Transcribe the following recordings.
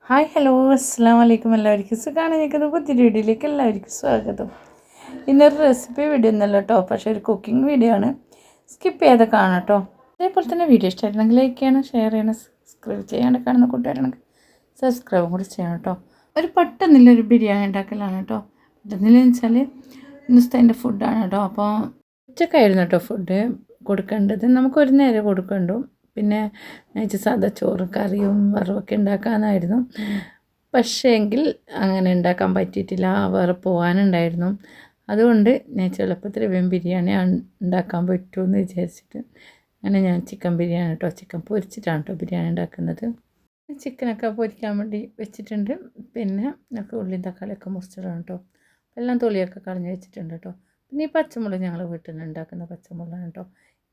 Hi hello അസ്സാം വലൈക്കും. എല്ലാവർക്കും സുഖമാണ്. നിൽക്കുന്നത് പുതിയൊരു വീഡിയോയിലേക്ക് എല്ലാവർക്കും സ്വാഗതം. ഇന്നൊരു റെസിപ്പി വീഡിയോ ഒന്നല്ല കേട്ടോ, പക്ഷേ ഒരു കുക്കിംഗ് വീഡിയോ ആണ്. സ്കിപ്പ് ചെയ്ത് കാണാം കേട്ടോ. അതേപോലെ തന്നെ വീഡിയോ ഇഷ്ടമായിരുന്നെങ്കിൽ ലൈക്ക് ചെയ്യണം, ഷെയർ ചെയ്യണം, സബ്സ്ക്രൈബ് ചെയ്യാണ്ട് കാണുന്ന കൂട്ടുകാരാണെങ്കിൽ സബ്സ്ക്രൈബും കൂടി ചെയ്യണം കേട്ടോ. ഒരു പെട്ടെന്നുള്ളൊരു ബിരിയാണി ഉണ്ടാക്കലാണ് കേട്ടോ. പെട്ടെന്നില്ലെന്ന് വെച്ചാൽ ഇന്നത്തെ എൻ്റെ ഫുഡാണ് കേട്ടോ. അപ്പോൾ ഉച്ചക്കായിരുന്നു കേട്ടോ ഫുഡ് കൊടുക്കേണ്ടത്. നമുക്കൊരു നേരം കൊടുക്കണ്ടു. പിന്നെ സാധാ ചോറും കറിയും വറവൊക്കെ ഉണ്ടാക്കാനായിരുന്നു. പക്ഷേ എങ്കിൽ അങ്ങനെ ഉണ്ടാക്കാൻ പറ്റിയിട്ടില്ല, വേറെ പോകാനുണ്ടായിരുന്നു. അതുകൊണ്ട് ഞാൻ എളുപ്പത്തിൽ ബിരിയാണി ഉണ്ടാക്കാൻ പറ്റുമെന്ന് വിചാരിച്ചിട്ട് അങ്ങനെ ഞാൻ ചിക്കൻ ബിരിയാണി കേട്ടോ, ചിക്കൻ പൊരിച്ചിട്ടാണ് കേട്ടോ ബിരിയാണി ഉണ്ടാക്കുന്നത്. ചിക്കനൊക്കെ പൊരിക്കാൻ വേണ്ടി വെച്ചിട്ടുണ്ട്. പിന്നെ ഞങ്ങൾക്ക് ഉള്ളിയും തക്കാളിയൊക്കെ മുറിച്ചിടണം കേട്ടോ. എല്ലാം തൊലിയൊക്കെ കളഞ്ഞ് വെച്ചിട്ടുണ്ട് കേട്ടോ. പിന്നെ ഈ പച്ചമുളക് ഞങ്ങൾ വീട്ടിൽ നിന്ന് ഉണ്ടാക്കുന്ന പച്ചമുളകാണ് കേട്ടോ.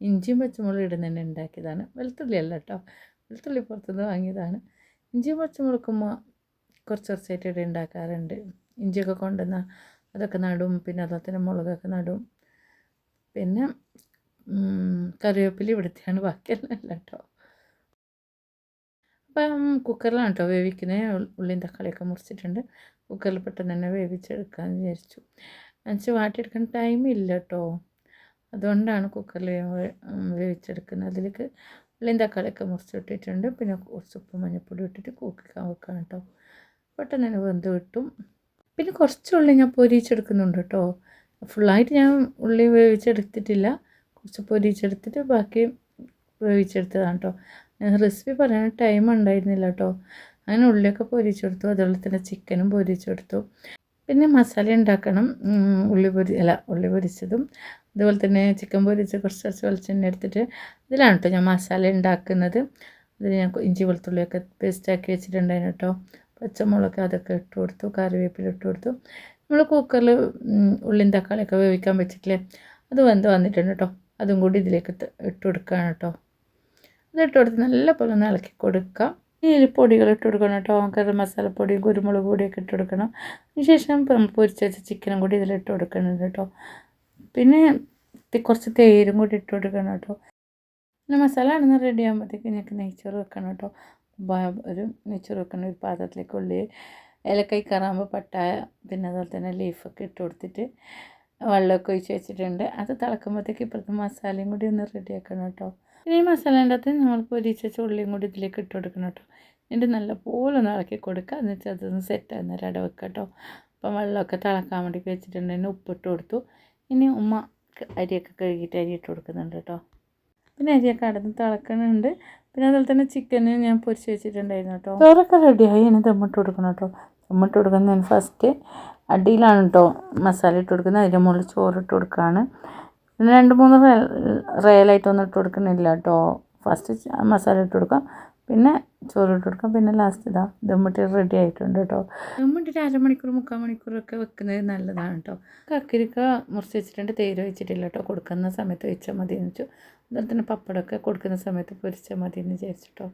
ഇഞ്ചിയും പച്ചമുളക് ഇടുന്ന തന്നെ ഉണ്ടാക്കിയതാണ്. വെളുത്തുള്ളി അല്ല കേട്ടോ, വെളുത്തുള്ളി പുറത്തുനിന്ന് വാങ്ങിയതാണ്. ഇഞ്ചിയും പച്ചമുളകുമ്പോൾ കുറച്ച് കുറച്ചായിട്ട് ഇവിടെ ഉണ്ടാക്കാറുണ്ട്. ഇഞ്ചിയൊക്കെ കൊണ്ടുവന്ന അതൊക്കെ നടും, പിന്നെ അതുപോലെ തന്നെ മുളകൊക്കെ നടും. പിന്നെ കറിവേപ്പില ഇവിടുത്തെയാണ്, ബാക്കിയെല്ലാം അല്ല കേട്ടോ. അപ്പം കുക്കറിലാണ് കേട്ടോ വേവിക്കുന്നത്. ഉള്ളിയും തക്കാളിയൊക്കെ മുറിച്ചിട്ടുണ്ട്. കുക്കറിൽ പെട്ടെന്ന് തന്നെ വേവിച്ചെടുക്കാമെന്ന് വിചാരിച്ചു. എന്നുവെച്ചാൽ വാട്ടിയെടുക്കാൻ ടൈമില്ല കേട്ടോ. അതുകൊണ്ടാണ് കുക്കറിൽ വേവിച്ചെടുക്കുന്നത്. അതിലേക്ക് ഉള്ളിയും തക്കാളിയൊക്കെ മുറിച്ചിട്ടിട്ടുണ്ട്. പിന്നെ കുറച്ച് ഉപ്പ് മഞ്ഞൾപ്പൊടി ഇട്ടിട്ട് കുക്കിക്കാൻ വെക്കാം കേട്ടോ. പെട്ടെന്ന് തന്നെ വെന്ത് കിട്ടും. പിന്നെ കുറച്ച് ഉള്ളി ഞാൻ പൊരിച്ചെടുക്കുന്നുണ്ട് കേട്ടോ. ഫുള്ളായിട്ട് ഞാൻ ഉള്ളി വേവിച്ചെടുത്തിട്ടില്ല, കുറച്ച് പൊരിച്ചെടുത്തിട്ട് ബാക്കി വേവിച്ചെടുത്തതാണ് കേട്ടോ. റെസിപ്പി പറയാൻ ടൈം ഉണ്ടായിരുന്നില്ല കേട്ടോ. അങ്ങനെ ഉള്ളിയൊക്കെ പൊരിച്ചെടുത്തു, അതുപോലെ തന്നെ ചിക്കനും പൊരിച്ചെടുത്തു. പിന്നെ മസാല ഉണ്ടാക്കണം. ഉള്ളി പൊരിച്ചതും അതുപോലെ തന്നെ ചിക്കൻ പൊരിച്ച് കുറച്ച് വെളിച്ചെണ്ണ എടുത്തിട്ട് ഇതിലാണ് കേട്ടോ ഞാൻ മസാല ഉണ്ടാക്കുന്നത്. അതിൽ ഞാൻ ഇഞ്ചി വെളുത്തുള്ളിയൊക്കെ പേസ്റ്റാക്കി വെച്ചിട്ടുണ്ടായിരുന്നു കേട്ടോ. പച്ചമുളക് അതൊക്കെ ഇട്ട് കൊടുത്തു, കറിവേപ്പില ഇട്ട് കൊടുത്തു. നമ്മൾ കുക്കറിൽ ഉള്ളിയും തക്കാളിയൊക്കെ വേവിക്കാൻ വെച്ചിട്ടില്ലേ, അത് വന്നിട്ടുണ്ട് കേട്ടോ. അതും കൂടി ഇതിലേക്ക് ഇട്ട് കൊടുക്കുകയാണ് കേട്ടോ. അതിട്ട് കൊടുത്ത് നല്ല പോലെ ഒന്ന് ഇളക്കി കൊടുക്കാം. ഇതിൽ പൊടികൾ ഇട്ട് കൊടുക്കണം കേട്ടോ. ഗരം മസാലപ്പൊടിയും കുരുമുളക് പൊടിയൊക്കെ ഇട്ട് കൊടുക്കണം. അതിനുശേഷം പൊരിച്ച് വെച്ച ചിക്കനും കൂടി ഇതിലിട്ട് കൊടുക്കുന്നുണ്ട് കേട്ടോ. പിന്നെ കുറച്ച് തേരും കൂടി ഇട്ട് കൊടുക്കണം കേട്ടോ. പിന്നെ മസാല ആണെന്ന് റെഡി ആകുമ്പോഴത്തേക്ക് ഞങ്ങൾക്ക് നെയ്ച്ചോറ് വെക്കണം കേട്ടോ. ഒരു നെയ്ച്ചോറ് വെക്കണം. ഒരു പാത്രത്തിലേക്ക് ഉള്ളി, ഏലക്കായ്, കറാമ്പ്, പട്ടായ, പിന്നെ അതുപോലെ തന്നെ ലീഫൊക്കെ ഇട്ട് കൊടുത്തിട്ട് വെള്ളമൊക്കെ ഒഴിച്ച് വെച്ചിട്ടുണ്ട്. അത് തിളക്കുമ്പോഴത്തേക്ക് ഇപ്പോഴത്തെ മസാലയും കൂടി ഒന്ന് റെഡി ആക്കണം കേട്ടോ. പിന്നെ ഈ മസാലേൻ്റെ അകത്ത് നമ്മൾ പൊരിച്ച ഉള്ളിയും കൂടി ഇതിലേക്ക് ഇട്ട് കൊടുക്കണം കേട്ടോ. എന്നിട്ട് നല്ലപോലെ ഒന്ന് ഇളക്കി കൊടുക്കുക. എന്നിട്ട് അതൊന്ന് സെറ്റ് ആകുന്നേരം അട വെക്കുക കേട്ടോ. അപ്പം വെള്ളമൊക്കെ തിളക്കാൻ വേണ്ടി വെച്ചിട്ടുണ്ടെങ്കിൽ ഉപ്പിട്ട് കൊടുത്തു. ഇനി ഉമ്മ അരിയൊക്കെ കഴുകിയിട്ട് അരി ഇട്ട് കൊടുക്കുന്നുണ്ട് കേട്ടോ. പിന്നെ അരിയൊക്കെ അടന്ന് തിളക്കുന്നുണ്ട്. പിന്നെ അതുപോലെ തന്നെ ചിക്കന് ഞാൻ പൊരിച്ച് വെച്ചിട്ടുണ്ടായിരുന്നു കേട്ടോ. ചോറൊക്കെ റെഡിയായി. ഇനി ദമ്മിട്ട് കൊടുക്കണം കേട്ടോ. ദമ്മിട്ട് കൊടുക്കുന്നത് ഞാൻ ഫസ്റ്റ് അടിയിലാണ് കേട്ടോ മസാല ഇട്ട് കൊടുക്കുന്നത്. അതിൻ്റെ മുകളിൽ ചോറിട്ട് കൊടുക്കുകയാണ്. പിന്നെ 2-3 റയലായിട്ടൊന്നും ഇട്ട് കൊടുക്കുന്നില്ല കേട്ടോ. ഫസ്റ്റ് മസാല ഇട്ട് കൊടുക്കാം, പിന്നെ ചോറ് ഇട്ട് കൊടുക്കാം, പിന്നെ ലാസ്റ്റ് ഇതാ ദമ്മിട്ട് റെഡി ആയിട്ടുണ്ട് കേട്ടോ. ദമ്മിട്ടിട്ട് 1/2 മണിക്കൂർ 3/4 മണിക്കൂറൊക്കെ വെക്കുന്നത് നല്ലതാണ് കേട്ടോ. കക്കിരിക്ക മുറിച്ച് വെച്ചിട്ടുണ്ട്, തേര് വെച്ചിട്ടില്ല കേട്ടോ. കൊടുക്കുന്ന സമയത്ത് വെച്ചാൽ മതി എന്ന് വെച്ചു. അതുപോലെ തന്നെ പപ്പടമൊക്കെ കൊടുക്കുന്ന സമയത്ത് പൊരിച്ചാൽ മതി എന്ന് വിചാരിച്ചിട്ടോ.